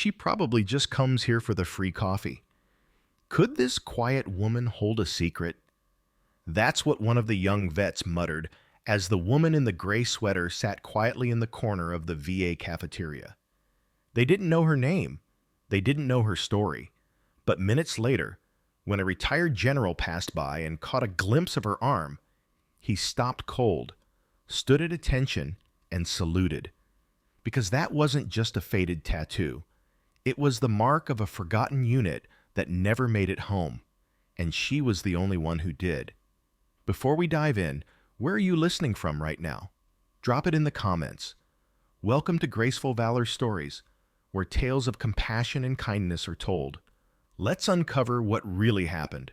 She probably just comes here for the free coffee. Could this quiet woman hold a secret? That's what one of the young vets muttered as the woman in the gray sweater sat quietly in the corner of the VA cafeteria. They didn't know her name. They didn't know her story. But minutes later, when a retired general passed by and caught a glimpse of her arm, he stopped cold, stood at attention, and saluted. Because that wasn't just a faded tattoo. It was the mark of a forgotten unit that never made it home, and she was the only one who did. Before we dive in, where are you listening from right now? Drop it in the comments. Welcome to Graceful Valor Stories, where tales of compassion and kindness are told. Let's uncover what really happened.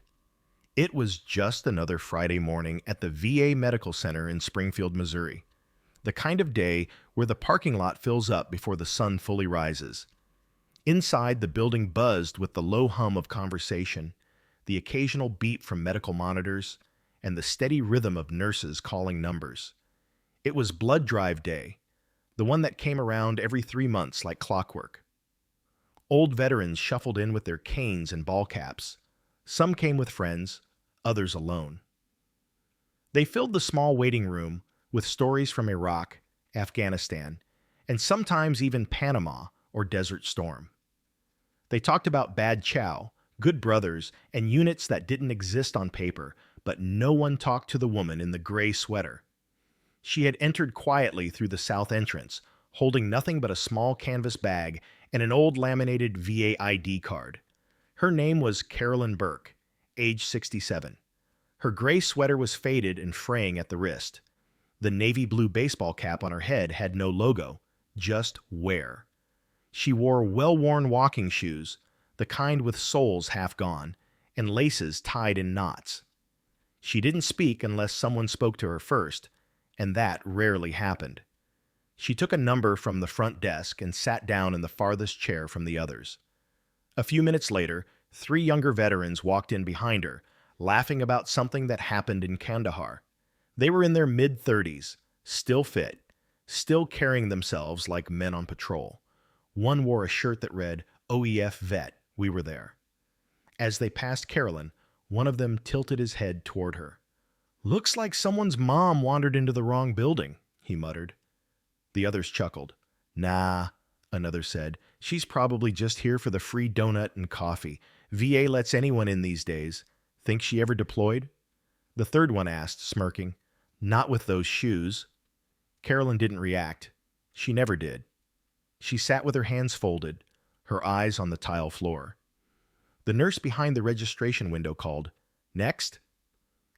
It was just another Friday morning at the VA Medical Center in Springfield, Missouri. The kind of day where the parking lot fills up before the sun fully rises. Inside, the building buzzed with the low hum of conversation, the occasional beep from medical monitors, and the steady rhythm of nurses calling numbers. It was blood drive day, the one that came around every 3 months like clockwork. Old veterans shuffled in with their canes and ball caps. Some came with friends, others alone. They filled the small waiting room with stories from Iraq, Afghanistan, and sometimes even Panama or Desert Storm. They talked about bad chow, good brothers, and units that didn't exist on paper, but no one talked to the woman in the gray sweater. She had entered quietly through the south entrance, holding nothing but a small canvas bag and an old laminated VA ID card. Her name was Carolyn Burke, age 67. Her gray sweater was faded and fraying at the wrist. The navy blue baseball cap on her head had no logo, just wear. She wore well-worn walking shoes, the kind with soles half gone, and laces tied in knots. She didn't speak unless someone spoke to her first, and that rarely happened. She took a number from the front desk and sat down in the farthest chair from the others. A few minutes later, 3 younger veterans walked in behind her, laughing about something that happened in Kandahar. They were in their mid-30s, still fit, still carrying themselves like men on patrol. One wore a shirt that read, "OEF Vet, we were there." As they passed Carolyn, one of them tilted his head toward her. "Looks like someone's mom wandered into the wrong building," he muttered. The others chuckled. "Nah," another said. "She's probably just here for the free donut and coffee. VA lets anyone in these days. Think she ever deployed?" The third one asked, smirking. "Not with those shoes." Carolyn didn't react. She never did. She sat with her hands folded, her eyes on the tile floor. The nurse behind the registration window called, "Next."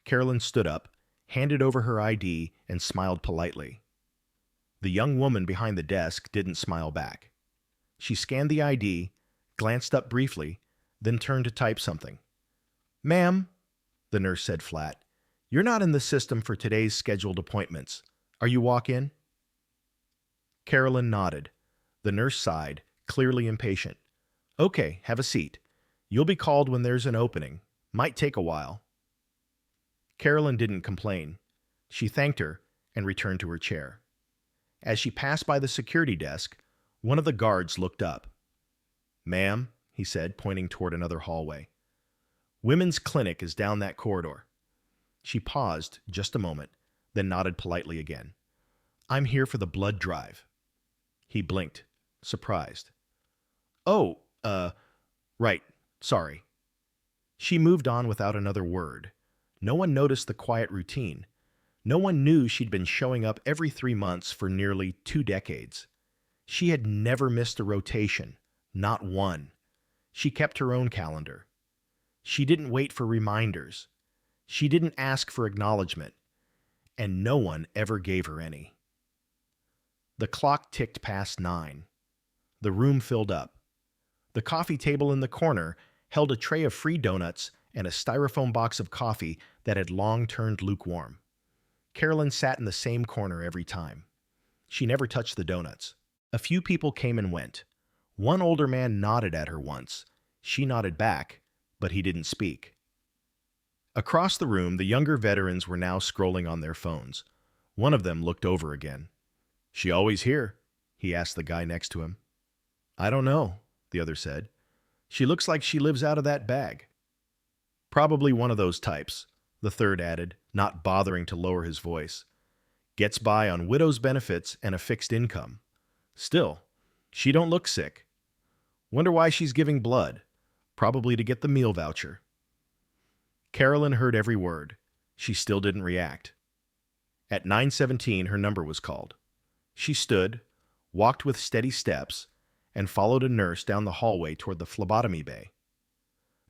Carolyn stood up, handed over her ID, and smiled politely. The young woman behind the desk didn't smile back. She scanned the ID, glanced up briefly, then turned to type something. "Ma'am," the nurse said flat, "you're not in the system for today's scheduled appointments. Are you walk-in?" Carolyn nodded. The nurse sighed, clearly impatient. "Okay, have a seat. You'll be called when there's an opening. Might take a while." Carolyn didn't complain. She thanked her and returned to her chair. As she passed by the security desk, one of the guards looked up. "Ma'am," he said, pointing toward another hallway. "Women's clinic is down that corridor." She paused just a moment, then nodded politely again. "I'm here for the blood drive." He blinked, surprised. "Oh, right, sorry." She moved on without another word. No one noticed the quiet routine. No one knew she'd been showing up every 3 months for nearly 2 decades. She had never missed a rotation, not one. She kept her own calendar. She didn't wait for reminders. She didn't ask for acknowledgement. And no one ever gave her any. The clock ticked past 9. The room filled up. The coffee table in the corner held a tray of free donuts and a styrofoam box of coffee that had long turned lukewarm. Carolyn sat in the same corner every time. She never touched the donuts. A few people came and went. One older man nodded at her once. She nodded back, but he didn't speak. Across the room, the younger veterans were now scrolling on their phones. One of them looked over again. "She always here?" he asked the guy next to him. "I don't know," the other said. She looks like she lives out of that bag. Probably one of those types, the third added, not bothering to lower his voice. Gets by on widow's benefits and a fixed income. Still, she don't look sick. Wonder why she's giving blood. Probably to get the meal voucher. Carolyn heard every word. She still didn't react. At 9:17, her number was called. She stood, walked with steady steps, and followed a nurse down the hallway toward the phlebotomy bay.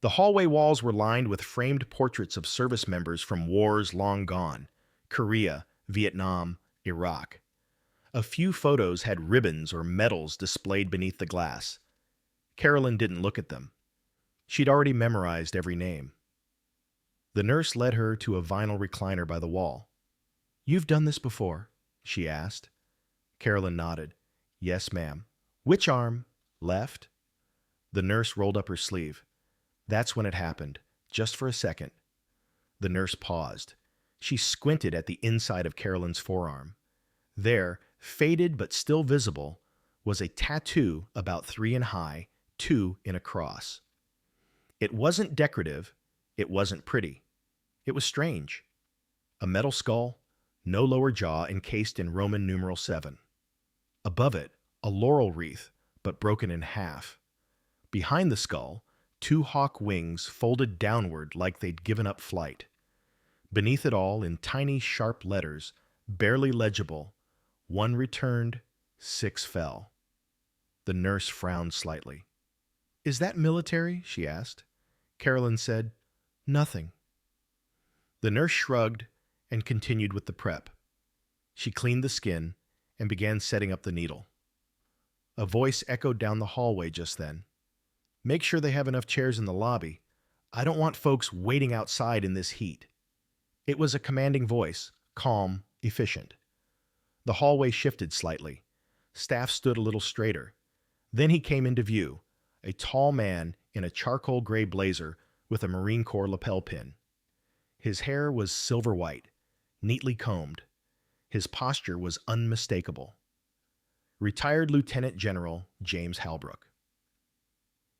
The hallway walls were lined with framed portraits of service members from wars long gone: Korea, Vietnam, Iraq. A few photos had ribbons or medals displayed beneath the glass. Carolyn didn't look at them. She'd already memorized every name. The nurse led her to a vinyl recliner by the wall. "You've done this before?" she asked. Carolyn nodded. "Yes, ma'am." "Which arm?" "Left." The nurse rolled up her sleeve. "That's when it happened, just for a second." The nurse paused. She squinted at the inside of Carolyn's forearm. There, faded but still visible, was a tattoo about 3 in high, 2 in a cross. It wasn't decorative. It wasn't pretty. It was strange. A metal skull, no lower jaw encased in Roman numeral 7. Above it, a laurel wreath, but broken in half. Behind the skull, 2 hawk wings folded downward like they'd given up flight. Beneath it all, in tiny, sharp letters, barely legible, 1 returned, 6 fell. The nurse frowned slightly. "Is that military?" she asked. Carolyn said, "Nothing." The nurse shrugged and continued with the prep. She cleaned the skin and began setting up the needle. A voice echoed down the hallway just then. "Make sure they have enough chairs in the lobby. I don't want folks waiting outside in this heat." It was a commanding voice, calm, efficient. The hallway shifted slightly. Staff stood a little straighter. Then he came into view, a tall man in a charcoal gray blazer with a Marine Corps lapel pin. His hair was silver white, neatly combed. His posture was unmistakable. Retired Lieutenant General James Halbrook.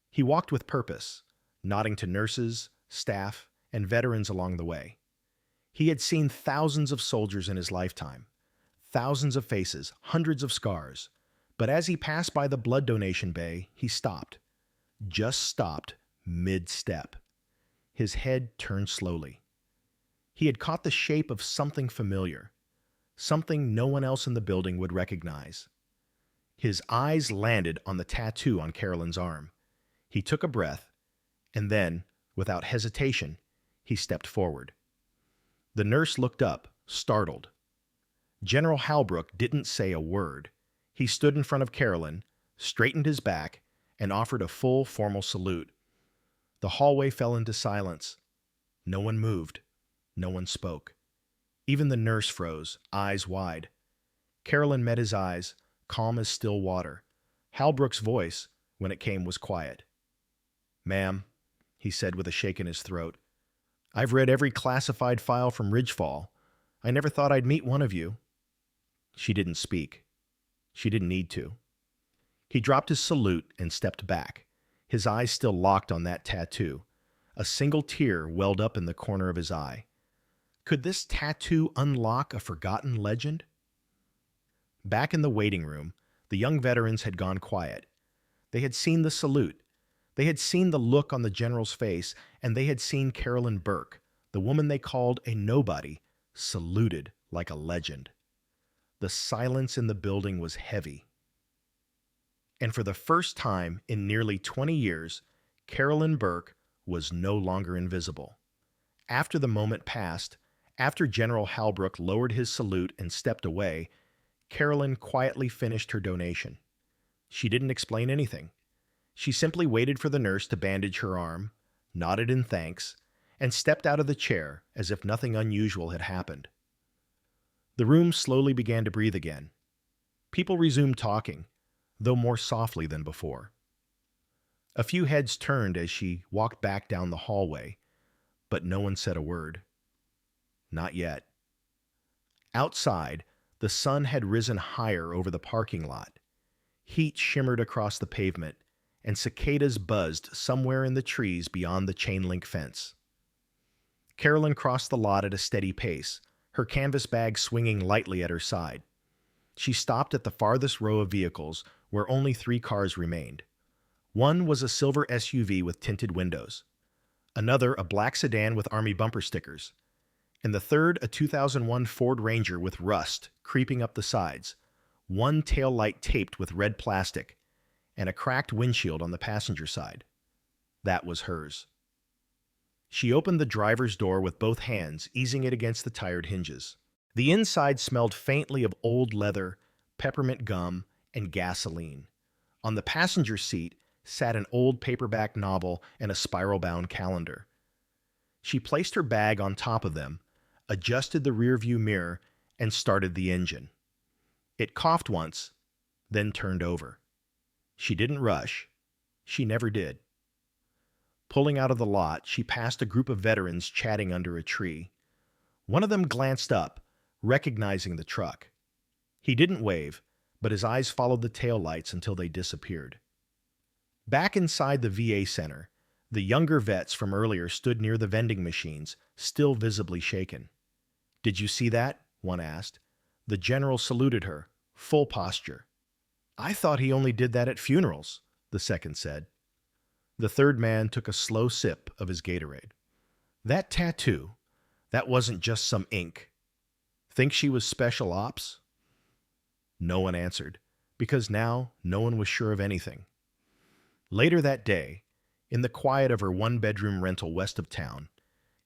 He walked with purpose, nodding to nurses, staff, and veterans along the way. He had seen thousands of soldiers in his lifetime, thousands of faces, hundreds of scars. But as he passed by the blood donation bay, he stopped. Just stopped mid-step. His head turned slowly. He had caught the shape of something familiar, something no one else in the building would recognize. His eyes landed on the tattoo on Carolyn's arm. He took a breath, and then, without hesitation, he stepped forward. The nurse looked up, startled. General Halbrook didn't say a word. He stood in front of Carolyn, straightened his back, and offered a full, formal salute. The hallway fell into silence. No one moved. No one spoke. Even the nurse froze, eyes wide. Carolyn met his eyes, calm as still water. Halbrook's voice, when it came, was quiet. "Ma'am," he said with a shake in his throat, "I've read every classified file from Ridgefall. I never thought I'd meet one of you." She didn't speak. She didn't need to. He dropped his salute and stepped back, his eyes still locked on that tattoo. A single tear welled up in the corner of his eye. Could this tattoo unlock a forgotten legend? Back in the waiting room, the young veterans had gone quiet. They had seen the salute. They had seen the look on the general's face, and they had seen Carolyn Burke, the woman they called a nobody, saluted like a legend. The silence in the building was heavy. And for the first time in nearly 20 years, Carolyn Burke was no longer invisible. After the moment passed, after General Halbrook lowered his salute and stepped away, Carolyn quietly finished her donation. She didn't explain anything. She simply waited for the nurse to bandage her arm, nodded in thanks, and stepped out of the chair as if nothing unusual had happened. The room slowly began to breathe again. People resumed talking, though more softly than before. A few heads turned as she walked back down the hallway, but no one said a word. Not yet. Outside, the sun had risen higher over the parking lot. Heat shimmered across the pavement, and cicadas buzzed somewhere in the trees beyond the chain-link fence. Carolyn crossed the lot at a steady pace, her canvas bag swinging lightly at her side. She stopped at the farthest row of vehicles, where only 3 cars remained. One was a silver SUV with tinted windows, another a black sedan with Army bumper stickers, and the third a 2001 Ford Ranger with rust creeping up the sides, one taillight taped with red plastic, and a cracked windshield on the passenger side. That was hers. She opened the driver's door with both hands, easing it against the tired hinges. The inside smelled faintly of old leather, peppermint gum, and gasoline. On the passenger seat sat an old paperback novel and a spiral-bound calendar. She placed her bag on top of them, adjusted the rearview mirror, and started the engine. It coughed once, then turned over. She didn't rush. She never did. Pulling out of the lot, she passed a group of veterans chatting under a tree. One of them glanced up, recognizing the truck. He didn't wave, but his eyes followed the taillights until they disappeared. Back inside the VA center, the younger vets from earlier stood near the vending machines, still visibly shaken. "Did you see that?" one asked. The general saluted her, full posture. "I thought he only did that at funerals," the second said. The third man took a slow sip of his Gatorade. "That tattoo, that wasn't just some ink. Think she was special ops?" No one answered, because now no one was sure of anything. Later that day, in the quiet of her one-bedroom rental west of town,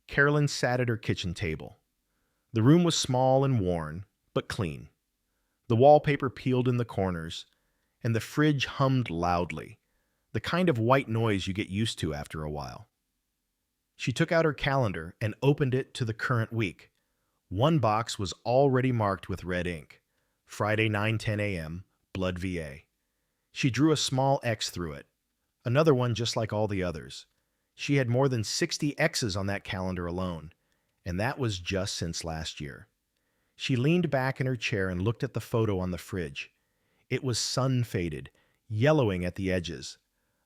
Carolyn sat at her kitchen table. The room was small and worn, but clean. The wallpaper peeled in the corners, and the fridge hummed loudly, the kind of white noise you get used to after a while. She took out her calendar and opened it to the current week. One box was already marked with red ink. Friday 9:10 a.m., Blood VA. She drew a small X through it. Another one just like all the others. She had more than 60 X's on that calendar alone, and that was just since last year. She leaned back in her chair and looked at the photo on the fridge. It was sun-faded, yellowing at the edges.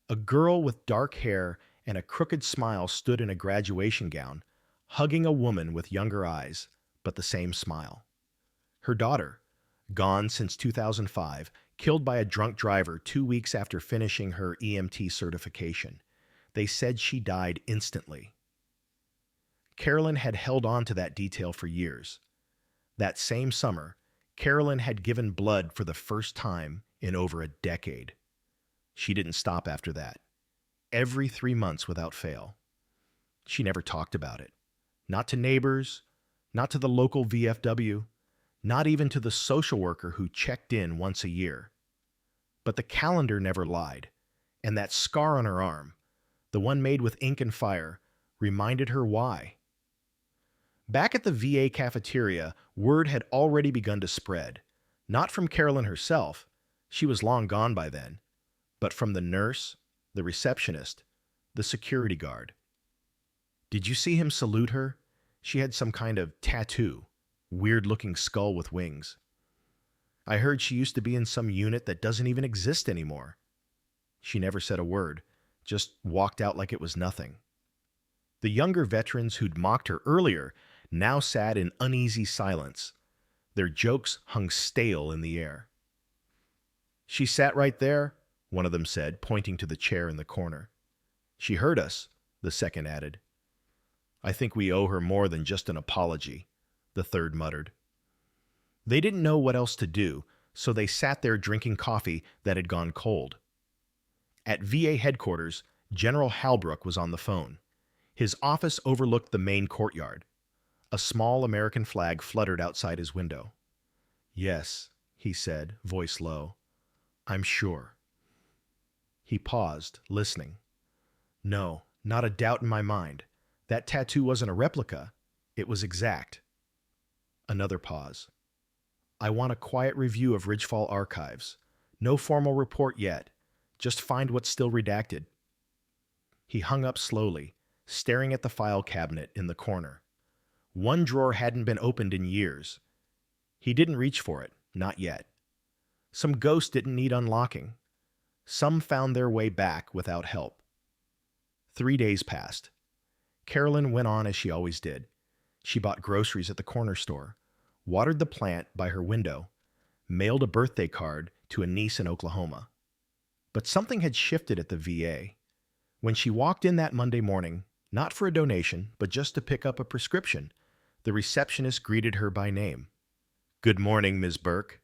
A girl with dark hair and a crooked smile stood in a graduation gown, hugging a woman with younger eyes, but the same smile. Her daughter, gone since 2005, killed by a drunk driver 2 weeks after finishing her EMT certification. They said she died instantly. Carolyn had held on to that detail for years. That same summer, Carolyn had given blood for the first time in over a decade. She didn't stop after that. Every 3 months without fail. She never talked about it. Not to neighbors, not to the local VFW, not even to the social worker who checked in once a year. But the calendar never lied, and that scar on her arm, the one made with ink and fire, reminded her why. Back at the VA cafeteria, word had already begun to spread, not from Carolyn herself, she was long gone by then, but from the nurse, the receptionist, the security guard. "Did you see him salute her? She had some kind of tattoo, weird-looking skull with wings. I heard she used to be in some unit that doesn't even exist anymore." She never said a word, just walked out like it was nothing. The younger veterans who'd mocked her earlier now sat in uneasy silence. Their jokes hung stale in the air. "She sat right there," one of them said, pointing to the chair in the corner. "She heard us," the second added. "I think we owe her more than just an apology," the third muttered. They didn't know what else to do, so they sat there drinking coffee that had gone cold. At VA headquarters, General Halbrook was on the phone. His office overlooked the main courtyard. A small American flag fluttered outside his window. "Yes," he said, voice low. "I'm sure." He paused, listening. "No, not a doubt in my mind. That tattoo wasn't a replica. It was exact." Another pause. "I want a quiet review of Ridgefall archives. No formal report yet. Just find what's still redacted." He hung up slowly, staring at the file cabinet in the corner. One drawer hadn't been opened in years. He didn't reach for it, not yet. Some ghost didn't need unlocking. Some found their way back without help. 3 days passed. Carolyn went on as she always did. She bought groceries at the corner store, watered the plant by her window, mailed a birthday card to a niece in Oklahoma. But something had shifted at the VA. When she walked in that Monday morning, not for a donation, but just to pick up a prescription, the receptionist greeted her by name. "Good morning, Ms. Burke."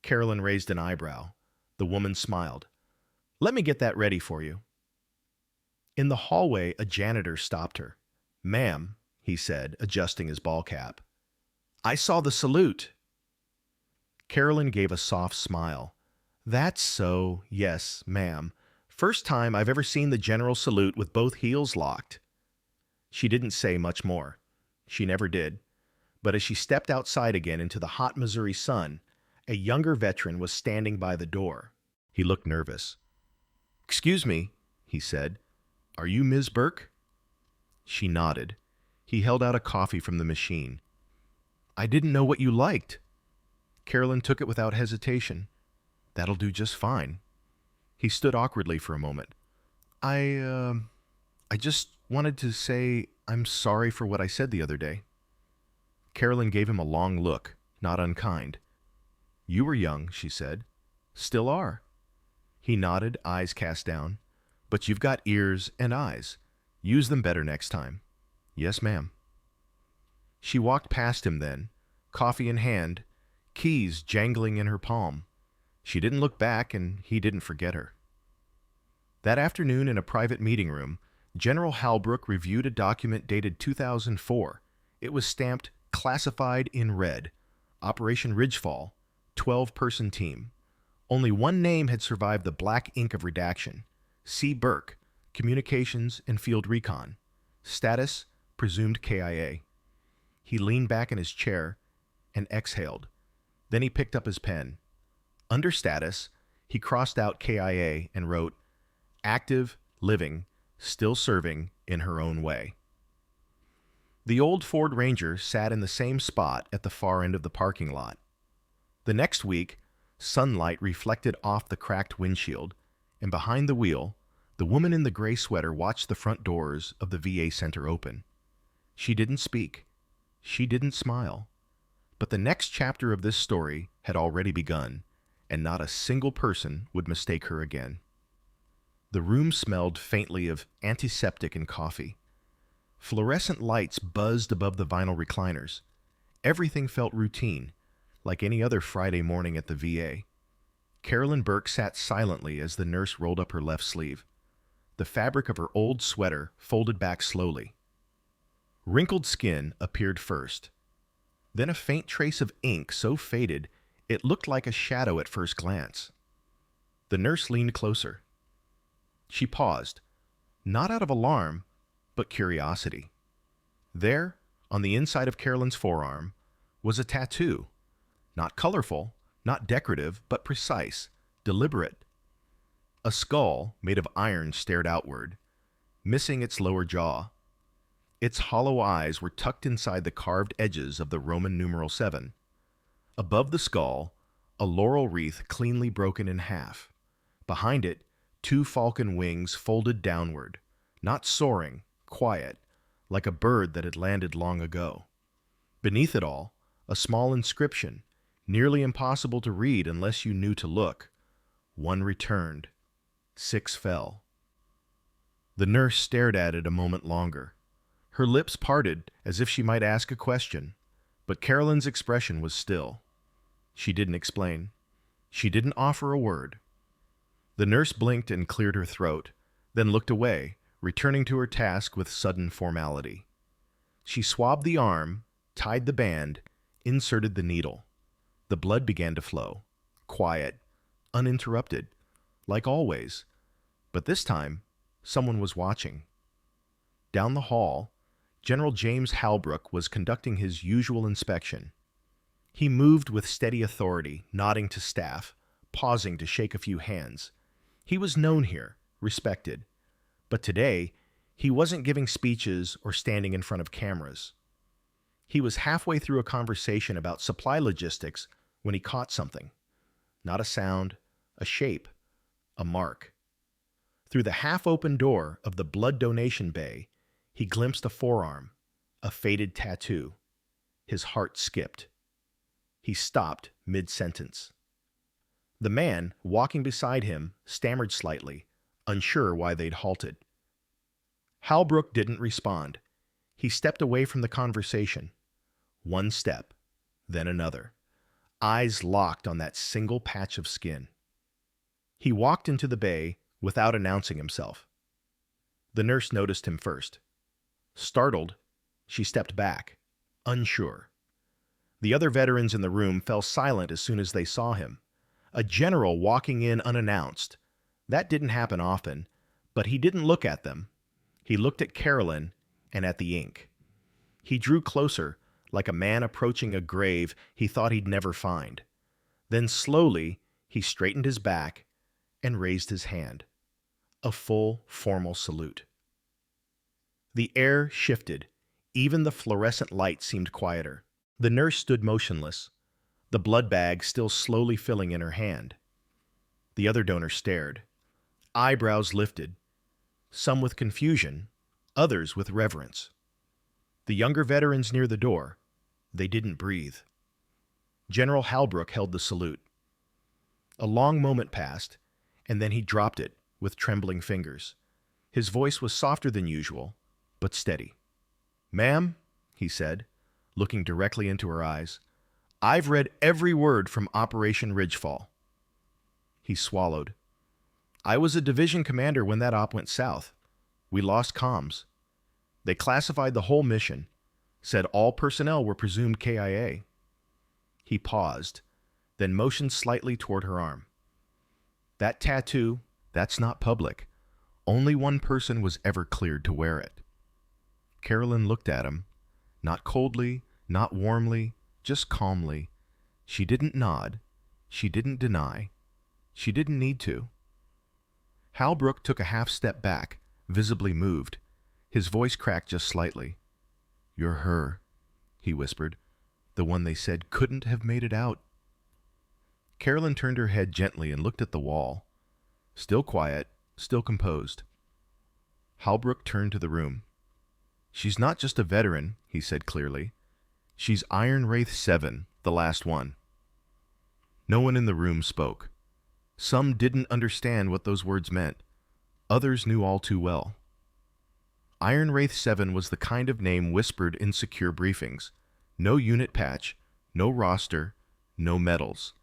Carolyn raised an eyebrow. The woman smiled. "Let me get that ready for you." In the hallway, a janitor stopped her. "Ma'am," he said, adjusting his ball cap. "I saw the salute." Carolyn gave a soft smile. "That's so, yes, ma'am. First time I've ever seen the general salute with both heels locked." She didn't say much more. She never did. But as she stepped outside again into the hot Missouri sun, a younger veteran was standing by the door. He looked nervous. "Excuse me," he said. "Are you Ms. Burke?" She nodded. He held out a coffee from the machine. "I didn't know what you liked." Carolyn took it without hesitation. "That'll do just fine." He stood awkwardly for a moment. I just wanted to say I'm sorry for what I said the other day." Carolyn gave him a long look, not unkind. "You were young," she said. "Still are." He nodded, eyes cast down. "But you've got ears and eyes. Use them better next time." "Yes, ma'am." She walked past him then, coffee in hand, keys jangling in her palm. She didn't look back, and he didn't forget her. That afternoon in a private meeting room, General Halbrook reviewed a document dated 2004. It was stamped "Classified in red. Operation Ridgefall, 12-person team." Only one name had survived the black ink of redaction. C. Burke, Communications and Field Recon. Status, presumed KIA. He leaned back in his chair and exhaled. Then he picked up his pen. Under status, he crossed out KIA and wrote, "Active, living, still serving in her own way." The old Ford Ranger sat in the same spot at the far end of the parking lot. The next week, sunlight reflected off the cracked windshield, and behind the wheel, the woman in the gray sweater watched the front doors of the VA Center open. She didn't speak. She didn't smile. But the next chapter of this story had already begun, and not a single person would mistake her again. The room smelled faintly of antiseptic and coffee. Fluorescent lights buzzed above the vinyl recliners. Everything felt routine, like any other Friday morning at the VA. Carolyn Burke sat silently as the nurse rolled up her left sleeve. The fabric of her old sweater folded back slowly. Wrinkled skin appeared first. Then a faint trace of ink so faded it looked like a shadow at first glance. The nurse leaned closer. She paused, not out of alarm, but curiosity. There, on the inside of Carolyn's forearm, was a tattoo. Not colorful, not decorative, but precise, deliberate. A skull made of iron stared outward, missing its lower jaw. Its hollow eyes were tucked inside the carved edges of the Roman numeral 7. Above the skull, a laurel wreath cleanly broken in half. Behind it, 2 falcon wings folded downward, not soaring, quiet, like a bird that had landed long ago. Beneath it all, a small inscription, nearly impossible to read unless you knew to look. 1 returned, 6 fell. The nurse stared at it a moment longer. Her lips parted as if she might ask a question, but Carolyn's expression was still. She didn't explain. She didn't offer a word. The nurse blinked and cleared her throat, then looked away, returning to her task with sudden formality. She swabbed the arm, tied the band, inserted the needle. The blood began to flow, quiet, uninterrupted, like always. But this time, someone was watching. Down the hall, General James Halbrook was conducting his usual inspection. He moved with steady authority, nodding to staff, pausing to shake a few hands. He was known here, respected. But today, he wasn't giving speeches or standing in front of cameras. He was halfway through a conversation about supply logistics when he caught something. Not a sound, a shape, a mark. Through the half-open door of the blood donation bay, he glimpsed a forearm, a faded tattoo. His heart skipped. He stopped mid-sentence. The man, walking beside him, stammered slightly, unsure why they'd halted. Halbrook didn't respond. He stepped away from the conversation. One step, then another. Eyes locked on that single patch of skin. He walked into the bay without announcing himself. The nurse noticed him first. Startled, she stepped back, unsure. The other veterans in the room fell silent as soon as they saw him. A general walking in unannounced. That didn't happen often, but he didn't look at them. He looked at Carolyn and at the ink. He drew closer, like a man approaching a grave he thought he'd never find. Then slowly, he straightened his back and raised his hand. A full, formal salute. The air shifted. Even the fluorescent light seemed quieter. The nurse stood motionless, the blood bag still slowly filling in her hand. The other donor stared. Eyebrows lifted, some with confusion, others with reverence. The younger veterans near the door, they didn't breathe. General Halbrook held the salute. A long moment passed, and then he dropped it with trembling fingers. His voice was softer than usual, but steady. "Ma'am," he said, looking directly into her eyes, "I've read every word from Operation Ridgefall." He swallowed. "I was a division commander when that op went south. We lost comms. They classified the whole mission, said all personnel were presumed KIA. He paused, then motioned slightly toward her arm. "That tattoo, that's not public. Only one person was ever cleared to wear it." Carolyn looked at him, not coldly, not warmly, just calmly. She didn't nod. She didn't deny. She didn't need to. Halbrook took a half step back, visibly moved. His voice cracked just slightly. "You're her," he whispered. "The one they said couldn't have made it out." Carolyn turned her head gently and looked at the wall. Still quiet, still composed. Halbrook turned to the room. "She's not just a veteran," he said clearly. "She's Iron Wraith 7, the last one." No one in the room spoke. Some didn't understand what those words meant. Others knew all too well. Iron Wraith 7 was the kind of name whispered in secure briefings. No unit patch, no roster, no medals.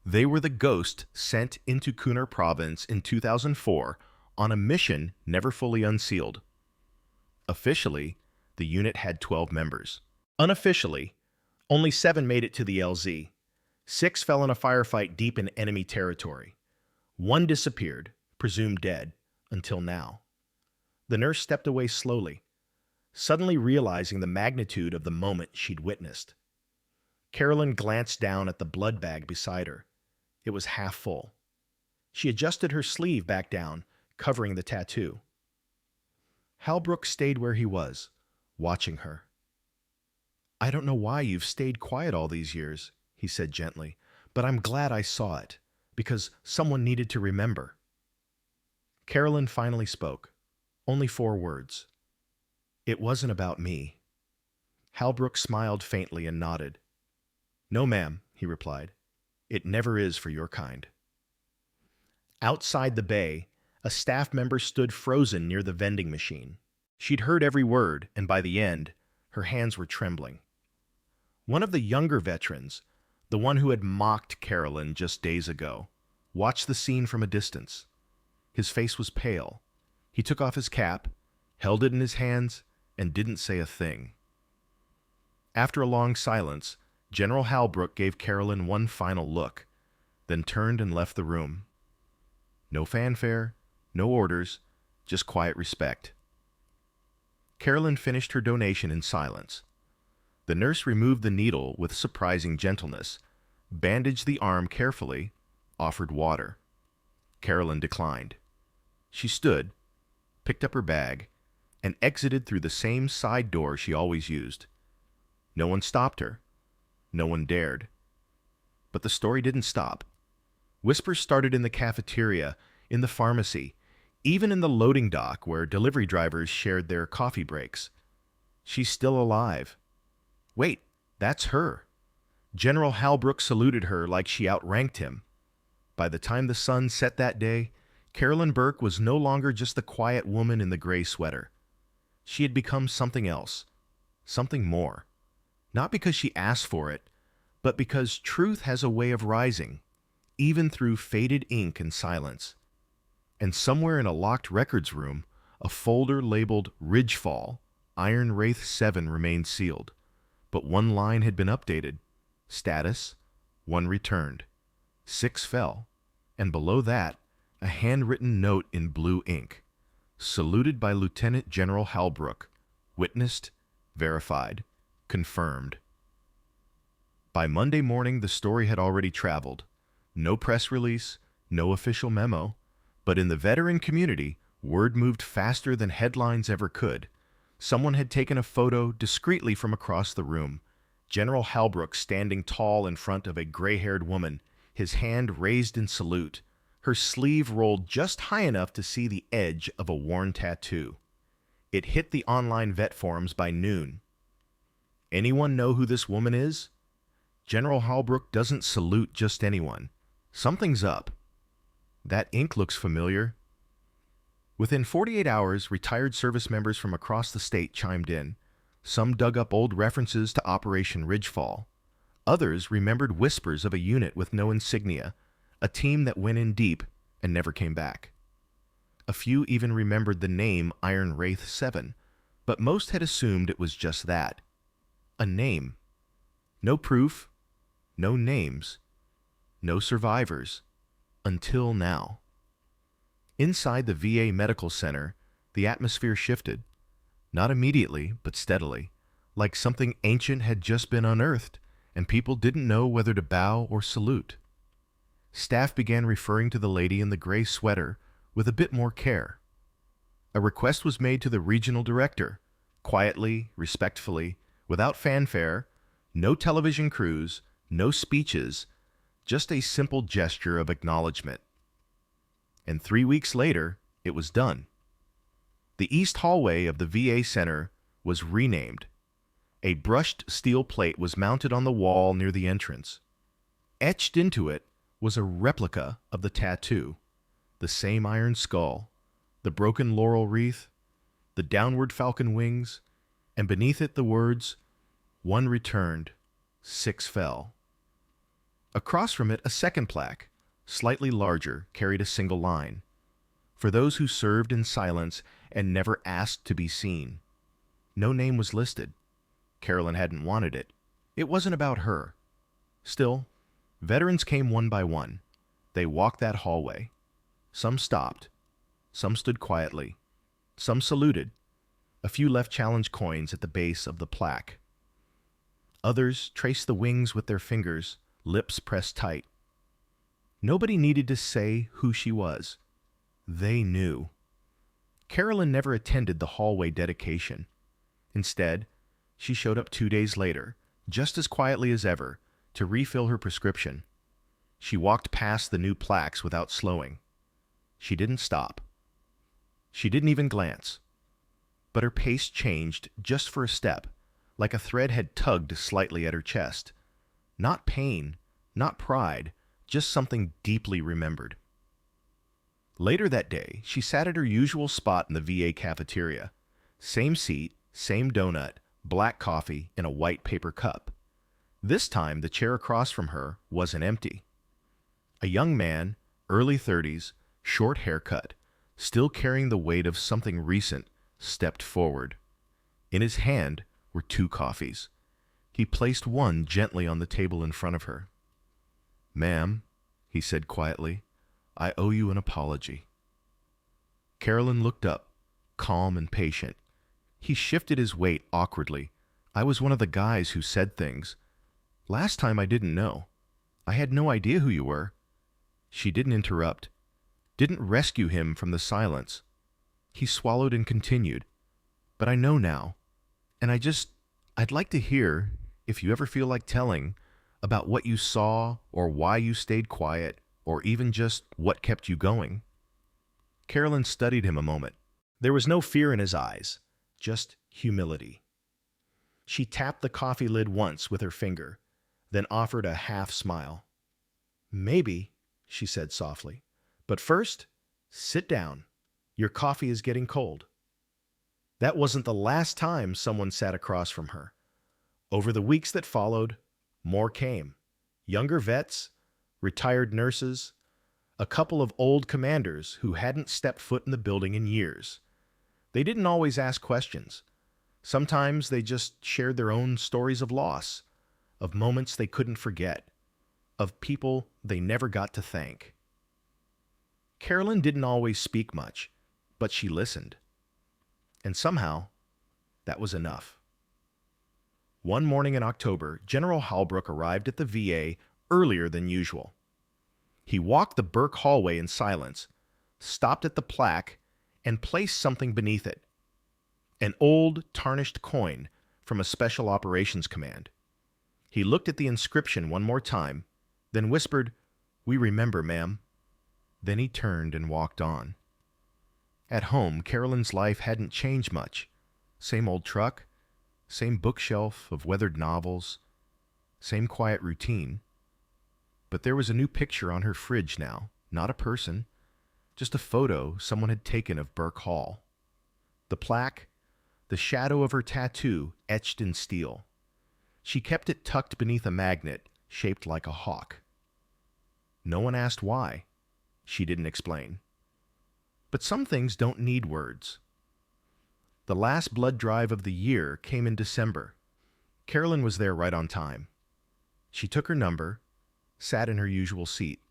They were the ghost sent into Kunar Province in 2004 on a mission never fully unsealed. Officially, the unit had 12 members. Unofficially, only 7 made it to the LZ. 6 fell in a firefight deep in enemy territory. 1 disappeared, presumed dead, until now. The nurse stepped away slowly, suddenly realizing the magnitude of the moment she'd witnessed. Carolyn glanced down at the blood bag beside her. It was half full. She adjusted her sleeve back down, covering the tattoo. Halbrook stayed where he was, watching her. "I don't know why you've stayed quiet all these years," he said gently, "but I'm glad I saw it, because someone needed to remember." Carolyn finally spoke. Only 4 words. "It wasn't about me." Halbrook smiled faintly and nodded. "No, ma'am," he replied. "It never is for your kind." Outside the bay, a staff member stood frozen near the vending machine. She'd heard every word, and by the end, her hands were trembling. One of the younger veterans, the one who had mocked Carolyn just days ago, watched the scene from a distance. His face was pale. He took off his cap, held it in his hands, and didn't say a thing. After a long silence, General Halbrook gave Carolyn one final look, then turned and left the room. No fanfare, no orders, just quiet respect. Carolyn finished her donation in silence. The nurse removed the needle with surprising gentleness, bandaged the arm carefully, offered water. Carolyn declined. She stood, picked up her bag, and exited through the same side door she always used. No one stopped her. No one dared. But the story didn't stop. Whispers started in the cafeteria, in the pharmacy, even in the loading dock where delivery drivers shared their coffee breaks. She's still alive. Wait, that's her. General Halbrook saluted her like she outranked him. By the time the sun set that day, Carolyn Burke was no longer just the quiet woman in the gray sweater. She had become something else, something more. Not because she asked for it, but because truth has a way of rising, even through faded ink and silence. And somewhere in a locked records room, a folder labeled Ridgefall, Iron Wraith 7 remained sealed. But one line had been updated. Status, 1 returned. 6 fell. And below that, a handwritten note in blue ink. Saluted by Lieutenant General Halbrook. Witnessed, verified, confirmed. By Monday morning, the story had already traveled. No press release, no official memo. But in the veteran community, word moved faster than headlines ever could. Someone had taken a photo discreetly from across the room. General Halbrook standing tall in front of a gray-haired woman, his hand raised in salute, her sleeve rolled just high enough to see the edge of a worn tattoo. It hit the online vet forums by noon. Anyone know who this woman is? General Halbrook doesn't salute just anyone. Something's up. That ink looks familiar. Within 48 hours, retired service members from across the state chimed in. Some dug up old references to Operation Ridgefall. Others remembered whispers of a unit with no insignia, a team that went in deep and never came back. A few even remembered the name Iron Wraith 7, but most had assumed it was just that. A name. No proof, no names, no survivors, until now. Inside the VA Medical Center, the atmosphere shifted. Not immediately, but steadily, like something ancient had just been unearthed, and people didn't know whether to bow or salute. Staff began referring to the lady in the gray sweater with a bit more care. A request was made to the regional director, quietly, respectfully, without fanfare, no television crews, no speeches, just a simple gesture of acknowledgement. And 3 weeks later, it was done. The east hallway of the VA Center was renamed. A brushed steel plate was mounted on the wall near the entrance. Etched into it was a replica of the tattoo, the same iron skull, the broken laurel wreath, the downward falcon wings, and beneath it the words, 1 returned, 6 fell. Across from it, a second plaque, slightly larger, carried a single line. For those who served in silence and never asked to be seen. No name was listed. Carolyn hadn't wanted it. It wasn't about her. Still, veterans came one by one. They walked that hallway. Some stopped. Some stood quietly. Some saluted. A few left challenge coins at the base of the plaque. Others traced the wings with their fingers, lips pressed tight. Nobody needed to say who she was. They knew. Carolyn never attended the hallway dedication. Instead, she showed up 2 days later, just as quietly as ever, to refill her prescription. She walked past the new plaques without slowing. She didn't stop. She didn't even glance. But her pace changed just for a step, like a thread had tugged slightly at her chest. Not pain, not pride, just something deeply remembered. Later that day, she sat at her usual spot in the VA cafeteria. Same seat, same donut, black coffee in a white paper cup. This time, the chair across from her wasn't empty. A young man, early 30s, short haircut, still carrying the weight of something recent, stepped forward. In his hand were 2 coffees. He placed one gently on the table in front of her. "Ma'am," he said quietly, "I owe you an apology." Carolyn looked up, calm and patient. He shifted his weight awkwardly. "I was one of the guys who said things. Last time I didn't know. I had no idea who you were." She didn't interrupt, didn't rescue him from the silence. He swallowed and continued. "But I know now, and I'd like to hear, if you ever feel like telling, about what you saw or why you stayed quiet or even just what kept you going." Carolyn studied him a moment. There was no fear in his eyes, just humility. She tapped the coffee lid once with her finger, then offered a half smile. "Maybe," she said softly. "But first, sit down. Your coffee is getting cold." That wasn't the last time someone sat across from her. Over the weeks that followed, more came. Younger vets, retired nurses, a couple of old commanders who hadn't stepped foot in the building in years. They didn't always ask questions. Sometimes they just shared their own stories of loss, of moments they couldn't forget, of people they never got to thank. Carolyn didn't always speak much, but she listened. And somehow, that was enough. One morning in October, General Halbrook arrived at the VA earlier than usual. He walked the Burke hallway in silence, stopped at the plaque, and placed something beneath it. An old, tarnished coin from a Special Operations Command. He looked at the inscription one more time, then whispered, "We remember, ma'am." Then he turned and walked on. At home, Carolyn's life hadn't changed much. Same old truck, same bookshelf of weathered novels, same quiet routine. But there was a new picture on her fridge now, not a person, just a photo someone had taken of Burke Hall. The plaque, the shadow of her tattoo etched in steel. She kept it tucked beneath a magnet shaped like a hawk. No one asked why. She didn't explain. But some things don't need words. The last blood drive of the year came in December. Carolyn was there right on time. She took her number, sat in her usual seat.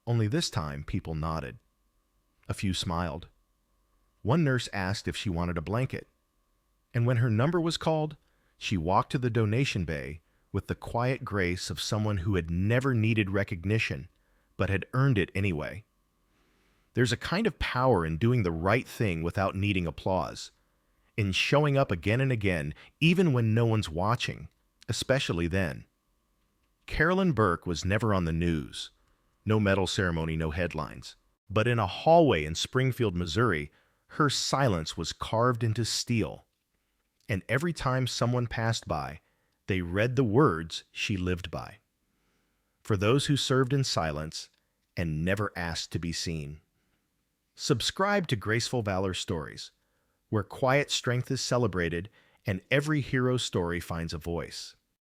Only this time, people nodded. A few smiled. One nurse asked if she wanted a blanket. And when her number was called, she walked to the donation bay with the quiet grace of someone who had never needed recognition, but had earned it anyway. There's a kind of power in doing the right thing without needing applause, in showing up again and again, even when no one's watching, especially then. Carolyn Burke was never on the news. No medal ceremony, no headlines. But in a hallway in Springfield, Missouri, her silence was carved into steel. And every time someone passed by, they read the words she lived by. For those who served in silence and never asked to be seen. Subscribe to Graceful Valor Stories, where quiet strength is celebrated and every hero story finds a voice.